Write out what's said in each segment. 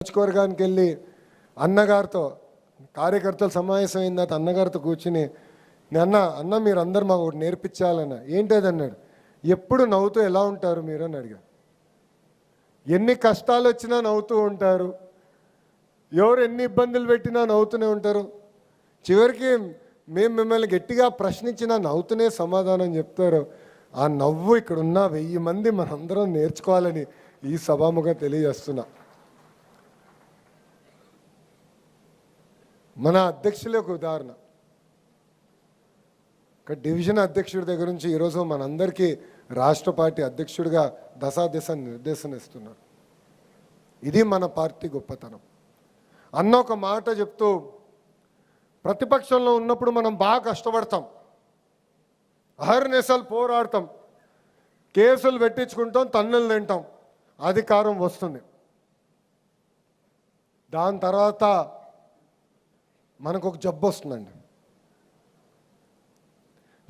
నియోజకవర్గానికి వెళ్ళి అన్నగారితో కార్యకర్తలు సమావేశం అయిన తర్వాత అన్నగారితో కూర్చుని అన్న మీరు అందరు మాకు ఒకటి నేర్పించాలన్న ఏంటది అన్నాడు. ఎప్పుడు నవ్వుతూ ఎలా ఉంటారు మీరు అని అడిగారు. ఎన్ని కష్టాలు వచ్చినా నవ్వుతూ ఉంటారు, ఎవరు ఎన్ని ఇబ్బందులు పెట్టినా నవ్వుతూనే ఉంటారు, చివరికి మేము మిమ్మల్ని గట్టిగా ప్రశ్నించినా నవ్వుతూనే సమాధానం చెప్తారు. ఆ నవ్వు ఇక్కడున్న 1000 మంది మనందరం నేర్చుకోవాలని ఈ సభాముగా తెలియజేస్తున్నా. మన అధ్యక్షులే ఒక ఉదాహరణ. ఒక డివిజన్ అధ్యక్షుడి దగ్గర నుంచి ఈరోజు మనందరికీ రాష్ట్ర పార్టీ అధ్యక్షుడిగా దశాదిశ నిర్దేశం ఇస్తున్నారు. ఇది మన పార్టీ గొప్పతనం. అన్న ఒక మాట చెప్తూ, ప్రతిపక్షంలో ఉన్నప్పుడు మనం బాగా కష్టపడతాం, అహర్నిశలు పోరాడతాం, కేసులు పెట్టించుకుంటాం, తన్నులు తింటాం, అధికారం వస్తుంది. దాని తర్వాత మనకు ఒక జబ్బు వస్తుందండి.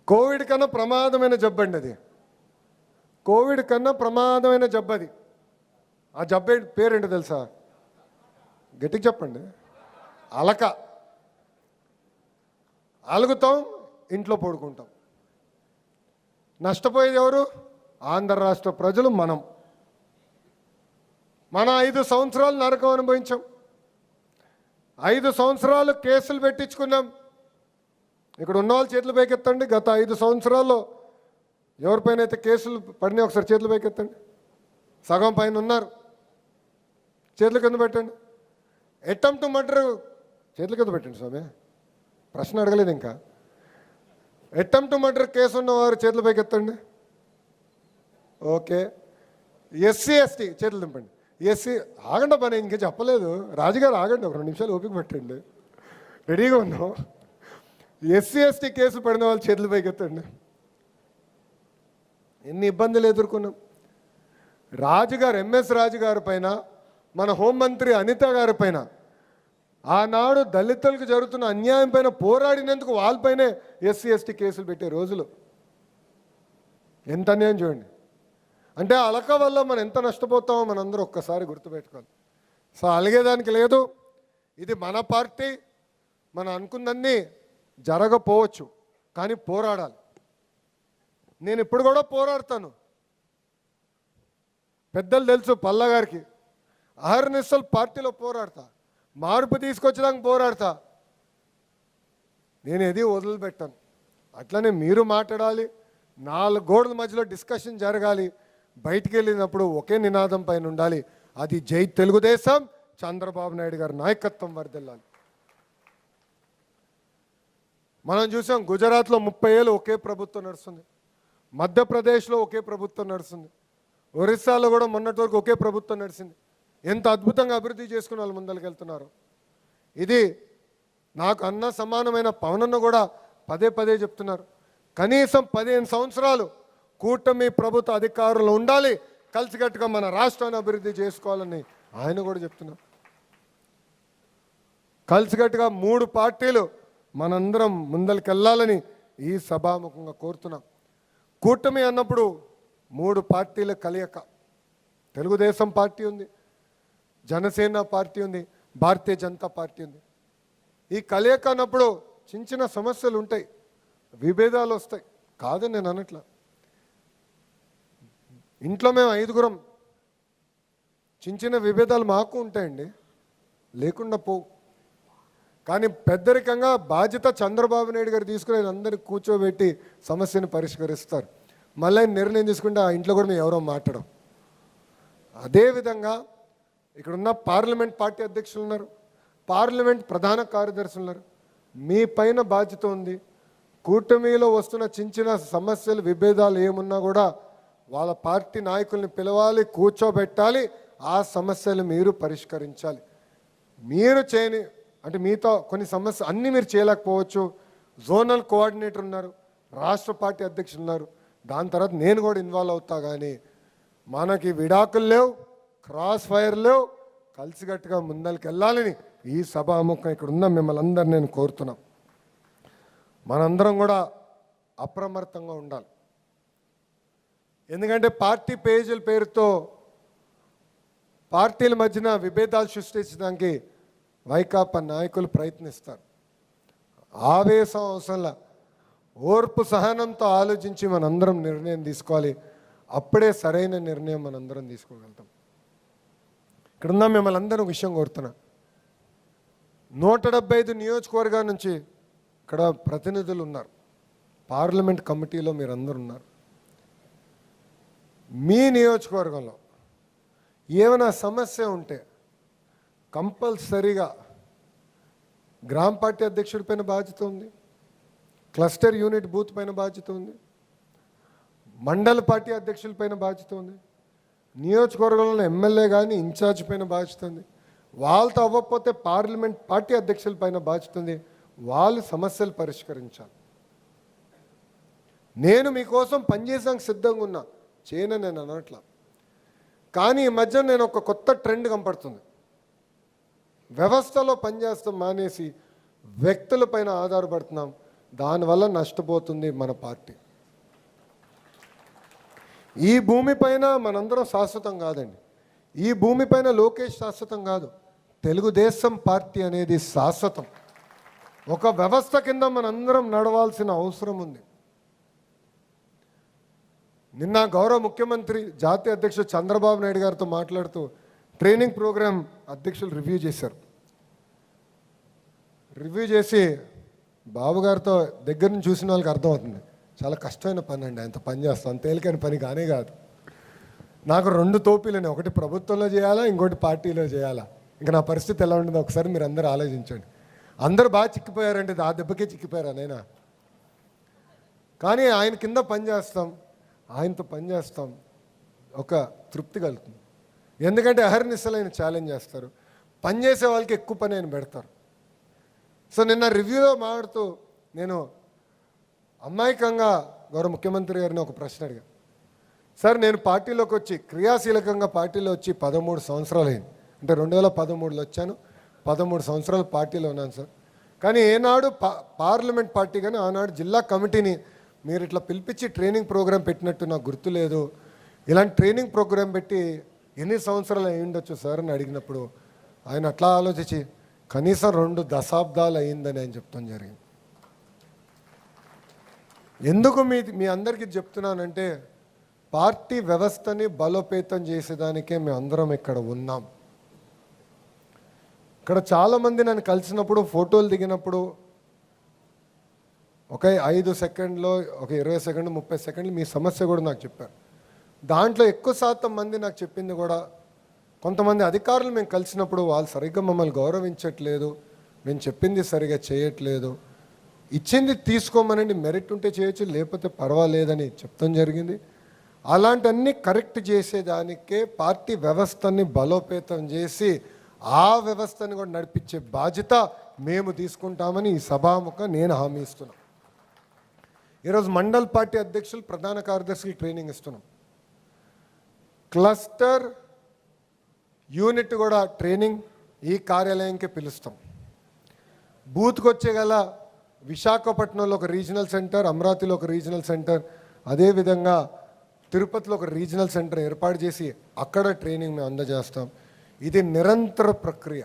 కోవిడ్ కన్నా ప్రమాదమైన జబ్బు అండి అది. కోవిడ్ కన్నా ప్రమాదమైన జబ్బు అది. ఆ జబ్బు పేరేంటో తెలుసా? గట్టిగా చెప్పండి. అలక. అలుగుతాం, ఇంట్లో పడుకుంటాం. నష్టపోయేది ఎవరు? ఆంధ్ర రాష్ట్ర ప్రజలు. మన 5 సంవత్సరాలు నరకం అనుభవించాం. 5 సంవత్సరాలు కేసులు పెట్టించుకున్నాం. ఇక్కడ ఉన్న వాళ్ళు చేతులు పైకెత్తండి. గత 5 సంవత్సరాల్లో ఎవరిపైన అయితే కేసులు పడినాయి ఒకసారి చేతులు పైకెత్తండి. సగం పైన ఉన్నారు, చేతుల కింద పెట్టండి. అటెంప్ట్ టు మర్డర్ చేతుల కింద పెట్టండి స్వామి, ప్రశ్న అడగలేదు ఇంకా. అటెంప్ట్ టు మర్డర్ కేసు ఉన్నవారు చేతుల పైకెత్తండి. ఓకే. ఎస్సీ ఎస్టీ చేతులు దింపండి. ఎస్సీ ఆగండి పని, ఇంకా చెప్పలేదు. రాజుగారు ఆగండి, ఒక 2 నిమిషాలు ఓపిక పెట్టండి, రెడీగా ఉన్నాం. ఎస్సీ ఎస్టీ కేసులు పడిన వాళ్ళు చేతుల పైకి ఎత్తండి. ఎన్ని ఇబ్బందులు ఎదుర్కొన్నాం. రాజుగారు, ఎంఎస్ రాజుగారి పైన, మన హోంమంత్రి అనిత గారి పైన, ఆనాడు దళితులకు జరుగుతున్న అన్యాయం పైన పోరాడినందుకు వాళ్ళపైనే ఎస్సీ ఎస్టీ కేసులు పెట్టే రోజులు. ఎంత అన్యాయం చూడండి. అంటే అలక వల్ల మనం ఎంత నష్టపోతామో మనందరూ ఒక్కసారి గుర్తుపెట్టుకోవాలి. సో అలిగేదానికి లేదు. ఇది మన పార్టీ. మనం అనుకున్నన్నీ జరగపోవచ్చు, కానీ పోరాడాలి. నేను ఇప్పుడు కూడా పోరాడతాను. పెద్దలు తెలుసు పల్లా గారికి, అహర్నిశలు పార్టీలో పోరాడతా, మార్పు తీసుకొచ్చడానికి పోరాడతా. నేను ఏది వదిలిపెట్టాను. అట్లనే మీరు మాట్లాడాలి, 4 గోడల మధ్యలో డిస్కషన్ జరగాలి. బయటికి వెళ్ళినప్పుడు ఒకే నినాదం పైన ఉండాలి, అది జై తెలుగుదేశం, చంద్రబాబు నాయుడు గారి నాయకత్వం వర్ధిల్లాలి. మనం చూసాం, గుజరాత్లో 30 ఏళ్ళు ఒకే ప్రభుత్వం నడుస్తుంది, మధ్యప్రదేశ్లో ఒకే ప్రభుత్వం నడుస్తుంది, ఒరిస్సాలో కూడా మొన్నటి వరకు ఒకే ప్రభుత్వం నడిచింది. ఎంత అద్భుతంగా అభివృద్ధి చేసుకుని వాళ్ళు ముందరికి వెళ్తున్నారు. ఇది నాకు అన్న సమానమైన పవనన్న కూడా పదే పదే చెప్తున్నారు. కనీసం 15 సంవత్సరాలు కూటమి ప్రభుత్వ అధికారులు ఉండాలి, కలిసికట్టుగా మన రాష్ట్రాన్ని అభివృద్ధి చేసుకోవాలని ఆయన కూడా చెప్తున్నారు. కలిసికట్టుగా 3 పార్టీలు మనందరం ముందరికి వెళ్ళాలని ఈ సభాముఖంగా కోరుతున్నాం. కూటమి అన్నప్పుడు 3 పార్టీల కలయిక. తెలుగుదేశం పార్టీ ఉంది, జనసేన పార్టీ ఉంది, భారతీయ జనతా పార్టీ ఉంది. ఈ కలయిక అన్నప్పుడు చిన్న చిన్న సమస్యలు ఉంటాయి, విభేదాలు వస్తాయి, కాదని నేను అనట్లా. ఇంట్లో మేము 5గురం, చిన్న చిన్న విభేదాలు మాకు ఉంటాయండి, లేకుండా పోవు. కానీ పెద్దరికంగా బాధ్యత చంద్రబాబు నాయుడు గారు తీసుకుని అందరినీ కూర్చోబెట్టి సమస్యను పరిష్కరిస్తారు. మళ్ళీ నిర్ణయం తీసుకుంటే ఆ ఇంట్లో కూడా మేము ఎవరో మాట్లాడం. అదేవిధంగా ఇక్కడున్న పార్లమెంట్ పార్టీ అధ్యక్షులు ఉన్నారు, పార్లమెంట్ ప్రధాన కార్యదర్శులు ఉన్నారు. మీ పైన బాధ్యత ఉంది. కూటమిలో వస్తున్న చిన్న చిన్న సమస్యలు, విభేదాలు ఏమున్నా కూడా వాళ్ళ పార్టీ నాయకుల్ని పిలవాలి, కూర్చోబెట్టాలి, ఆ సమస్యలు మీరు పరిష్కరించాలి. మీరు చేయని అంటే మీతో కొన్ని సమస్యలు అన్నీ మీరు చేయలేకపోవచ్చు. జోనల్ కోఆర్డినేటర్ ఉన్నారు, రాష్ట్ర పార్టీ అధ్యక్షులు ఉన్నారు, దాని తర్వాత నేను కూడా ఇన్వాల్వ్ అవుతా. కానీ మనకి విడాకులు లేవు, క్రాస్ ఫైర్ లేవు, కలిసికట్టుగా ముందరికి వెళ్ళాలని ఈ సభాముఖం ఇక్కడ ఉన్న మిమ్మల్ని అందరినీ నేను కోరుతున్నాం. మనందరం కూడా అప్రమత్తంగా ఉండాలి. ఎందుకంటే పార్టీ పేజీల పేరుతో పార్టీల మధ్యన విభేదాలు సృష్టించడానికి వైకాపా నాయకులు ప్రయత్నిస్తారు. ఆవేశం అవసరంలా ఓర్పు సహనంతో ఆలోచించి మనందరం నిర్ణయం తీసుకోవాలి. అప్పుడే సరైన నిర్ణయం మనందరం తీసుకోగలుగుతాం. ఇక్కడున్న మిమ్మల్ని అందరూ విషయం కోరుతున్నా, 175 నియోజకవర్గాల నుంచి ఇక్కడ ప్రతినిధులు ఉన్నారు, పార్లమెంట్ కమిటీలో మీరందరూ ఉన్నారు. మీ నియోజకవర్గంలో ఏమైనా సమస్య ఉంటే కంపల్సరీగా గ్రామ పార్టీ అధ్యక్షుడి పైన బాధ్యత ఉంది, క్లస్టర్ యూనిట్ బూత్ పైన బాధ్యత ఉంది, మండల పార్టీ అధ్యక్షుల పైన బాధ్యత ఉంది, నియోజకవర్గంలో ఎమ్మెల్యే కానీ ఇన్ఛార్జ్ పైన బాధ్యత ఉంది, వాళ్ళతో అవ్వకపోతే పార్లమెంట్ పార్టీ అధ్యక్షుల పైన బాధ్యత ఉంది. వాళ్ళు సమస్యలు పరిష్కరించాలి. నేను మీకోసం పనిచేసానికి సిద్ధంగా ఉన్నా, చేయను నేను అనట్లా. కానీ ఈ మధ్య నేను ఒక కొత్త ట్రెండ్ కనపడుతుంది. వ్యవస్థలో పనిచేస్తాం మానేసి వ్యక్తులపైన ఆధారపడుతున్నాం. దానివల్ల నష్టపోతుంది మన పార్టీ. ఈ భూమిపైన మనందరం శాశ్వతం కాదండి. ఈ భూమిపైన లోకేష్ శాశ్వతం కాదు. తెలుగుదేశం పార్టీ అనేది శాశ్వతం. ఒక వ్యవస్థ కింద మనందరం నడవాల్సిన అవసరం ఉంది. నిన్న గౌరవ ముఖ్యమంత్రి జాతీయ అధ్యక్షుడు చంద్రబాబు నాయుడు గారితో మాట్లాడుతూ ట్రైనింగ్ ప్రోగ్రాం అధ్యక్షులు రివ్యూ చేశారు. రివ్యూ చేసి బాబు గారితో దగ్గర నుంచి చూసిన వాళ్ళకి అర్థమవుతుంది, చాలా కష్టమైన పని అండి, అంత పని చేస్తాం, అంత తేలికైన పని కానే కాదు. నాకు 2 తోపీలని, ఒకటి ప్రభుత్వంలో చేయాలా, ఇంకోటి పార్టీలో చేయాలా. ఇంకా నా పరిస్థితి ఎలా ఉంటుందో ఒకసారి మీరు అందరూ ఆలోచించండి. అందరూ బాగా చిక్కిపోయారంటే ఆ దెబ్బకే చిక్కిపోయారా నైనా. కానీ ఆయన కింద పని చేస్తాం, ఆయనతో పని చేస్తాం, ఒక తృప్తి కలుగుతుంది. ఎందుకంటే అహర్నిశలు ఆయన ఛాలెంజ్ చేస్తారు, పనిచేసే వాళ్ళకి ఎక్కువ పని ఆయన పెడతారు. సో నిన్న రివ్యూలో మాట్లాడుతూ నేను అమాయకంగా గౌరవ ముఖ్యమంత్రి గారిని ఒక ప్రశ్న అడిగా. సార్, నేను పార్టీలోకి వచ్చి క్రియాశీలకంగా పార్టీలో వచ్చి 13 సంవత్సరాలు అయింది. అంటే 2013లో వచ్చాను, 13 సంవత్సరాలు పార్టీలో ఉన్నాను సార్. కానీ ఏనాడు పార్లమెంట్ పార్టీ కానీ ఆనాడు జిల్లా కమిటీని మీరు ఇట్లా పిలిపించి ట్రైనింగ్ ప్రోగ్రాం పెట్టినట్టు నాకు గుర్తులేదు. ఇలాంటి ట్రైనింగ్ ప్రోగ్రాం పెట్టి ఎన్ని సంవత్సరాలు అయి ఉండొచ్చు సార్ అని అడిగినప్పుడు ఆయన అట్లా ఆలోచించి కనీసం 2 దశాబ్దాలు అయిందని ఆయన చెప్తాం జరిగింది. ఎందుకు మీ అందరికీ చెప్తున్నానంటే పార్టీ వ్యవస్థని బలోపేతం చేసేదానికే మేము అందరం ఇక్కడ ఉన్నాం. ఇక్కడ చాలామంది నన్ను కలిసినప్పుడు ఫోటోలు దిగినప్పుడు ఒక 5 సెకండ్లో, ఒక 20 సెకండ్లు, 30 సెకండ్లు మీ సమస్య కూడా నాకు చెప్పారు. దాంట్లో ఎక్కువ శాతం మంది నాకు చెప్పింది కూడా, కొంతమంది అధికారులు మేము కలిసినప్పుడు వాళ్ళు సరిగ్గా మమ్మల్ని గౌరవించట్లేదు, మేము చెప్పింది సరిగ్గా చేయట్లేదు, ఇచ్చింది తీసుకోమనండి, మెరిట్ ఉంటే చేయొచ్చు లేకపోతే పర్వాలేదని చెప్తాం జరిగింది. అలాంటివన్నీ కరెక్ట్ చేసేదానికే పార్టీ వ్యవస్థని బలోపేతం చేసి ఆ వ్యవస్థని కూడా నడిపించే బాధ్యత మేము తీసుకుంటామని ఈ సభాముఖ నేను హామీ ఇస్తున్నాం. ఈరోజు మండల్ పార్టీ అధ్యక్షులు, ప్రధాన కార్యదర్శులు ట్రైనింగ్ ఇస్తున్నాం. క్లస్టర్ యూనిట్ కూడా ట్రైనింగ్ ఈ కార్యాలయంకే పిలుస్తాం. బూత్కి వచ్చే గల విశాఖపట్నంలో ఒక రీజనల్ సెంటర్, అమరావతిలో ఒక రీజనల్ సెంటర్, అదేవిధంగా తిరుపతిలో ఒక రీజనల్ సెంటర్ ఏర్పాటు చేసి అక్కడ ట్రైనింగ్ మేము అందజేస్తాం. ఇది నిరంతర ప్రక్రియ.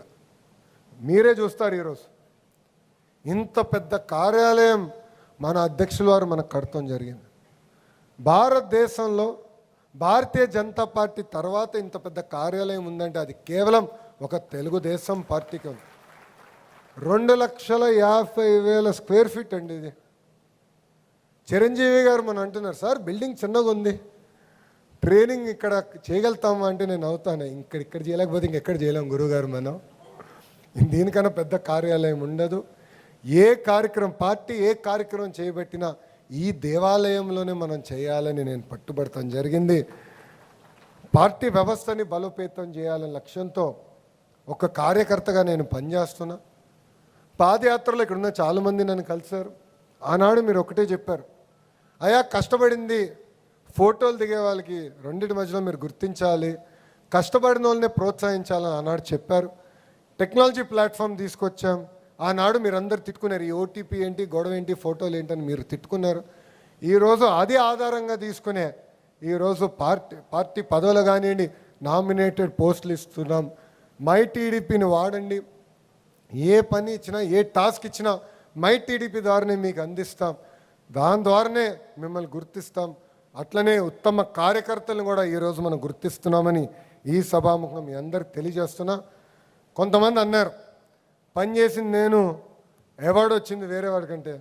మీరే చూస్తారు, ఈరోజు ఇంత పెద్ద కార్యాలయం మన అధ్యక్షుల వారు మనకు కడతాం జరిగింది. భారతదేశంలో భారతీయ జనతా పార్టీ తర్వాత ఇంత పెద్ద కార్యాలయం ఉందంటే అది కేవలం ఒక తెలుగుదేశం పార్టీకి ఉంది. 2,50,000 స్క్వేర్ ఫీట్ అండి ఇది. చిరంజీవి గారు మనం అంటున్నారు, సార్ బిల్డింగ్ చిన్నగా ఉంది, ట్రైనింగ్ ఇక్కడ చేయగలుగుతామా అంటే నేను అవుతాను, ఇక్కడ చేయలేకపోతే ఇంకెక్కడ చేయలేము గురువుగారు, మనం దీనికన్నా పెద్ద కార్యాలయం ఉండదు. ఏ కార్యక్రమం, పార్టీ ఏ కార్యక్రమం చేయబట్టినా ఈ దేవాలయంలోనే మనం చేయాలని నేను పట్టుబడతాం జరిగింది. పార్టీ వ్యవస్థని బలోపేతం చేయాలనే లక్ష్యంతో ఒక కార్యకర్తగా నేను పనిచేస్తున్నా. పాదయాత్రలో ఇక్కడ ఉన్న చాలామంది నన్ను కలిశారు. ఆనాడు మీరు ఒకటే చెప్పారు, అయ్యా కష్టపడింది ఫోటోలు దిగే వాళ్ళకి రెండింటి మధ్యలో మీరు గుర్తించాలి, కష్టపడిన వాళ్ళనే ప్రోత్సహించాలని ఆనాడు చెప్పారు. టెక్నాలజీ ప్లాట్ఫామ్ తీసుకొచ్చాం. ఆనాడు మీరు అందరు తిట్టుకున్నారు, ఈ ఓటీపీ ఏంటి, గొడవ ఏంటి, ఫోటోలు ఏంటని మీరు తిట్టుకున్నారు. ఈరోజు అది ఆధారంగా తీసుకునే ఈరోజు పార్టీ పదవులు కానివ్వండి, నామినేటెడ్ పోస్టులు ఇస్తున్నాం. మై టీడీపీని వాడండి. ఏ పని ఇచ్చినా, ఏ టాస్క్ ఇచ్చినా మై టీడీపీ ద్వారానే మీకు అందిస్తాం. దాని ద్వారానే మిమ్మల్ని గుర్తిస్తాం. అట్లనే ఉత్తమ కార్యకర్తలను కూడా ఈరోజు మనం గుర్తిస్తున్నామని ఈ సభాముఖం మీ అందరికి తెలియజేస్తున్నా. కొంతమంది అన్నారు పని చేసింది నేను, అవార్డు వచ్చింది వేరే వాడికంటే.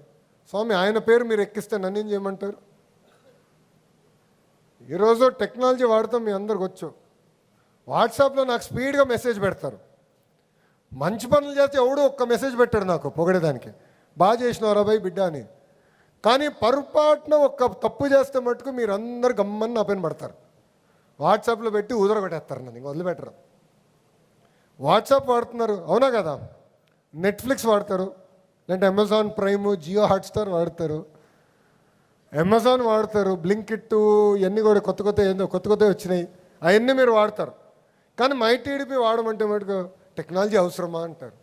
స్వామి, ఆయన పేరు మీరు ఎక్కిస్తే నన్ను ఏం చేయమంటారు? ఈరోజు టెక్నాలజీ వాడతాం, మీ అందరికి వచ్చు. వాట్సాప్లో నాకు స్పీడ్గా మెసేజ్ పెడతారు. మంచి పనులు చేస్తే ఎవడో ఒక్క మెసేజ్ పెట్టాడు నాకు పొగడేదానికి, బాగా చేసినవరా బాయ్ బిడ్డ అని. కానీ పొరపాటున ఒక్క తప్పు చేస్తే మటుకు మీరు అందరు గమ్మని నా పైన పడతారు. వాట్సాప్లో పెట్టి ఉదరగొట్టేస్తారు, నన్ను ఇంక వదిలిపెట్టరు. వాట్సాప్ వాడుతున్నారు, అవునా కదా? నెట్ఫ్లిక్స్ వాడతారు, లేదంటే అమెజాన్ ప్రైమ్, జియో హాట్స్టార్ వాడతారు, అమెజాన్ వాడతారు, బ్లింకిట్, ఇవన్నీ కూడా కొత్త కొత్త వచ్చినాయి, అవన్నీ మీరు వాడతారు. కానీ మై టీడీపీ వాడమంటే మటుకు టెక్నాలజీ అవసరమా అంటారు.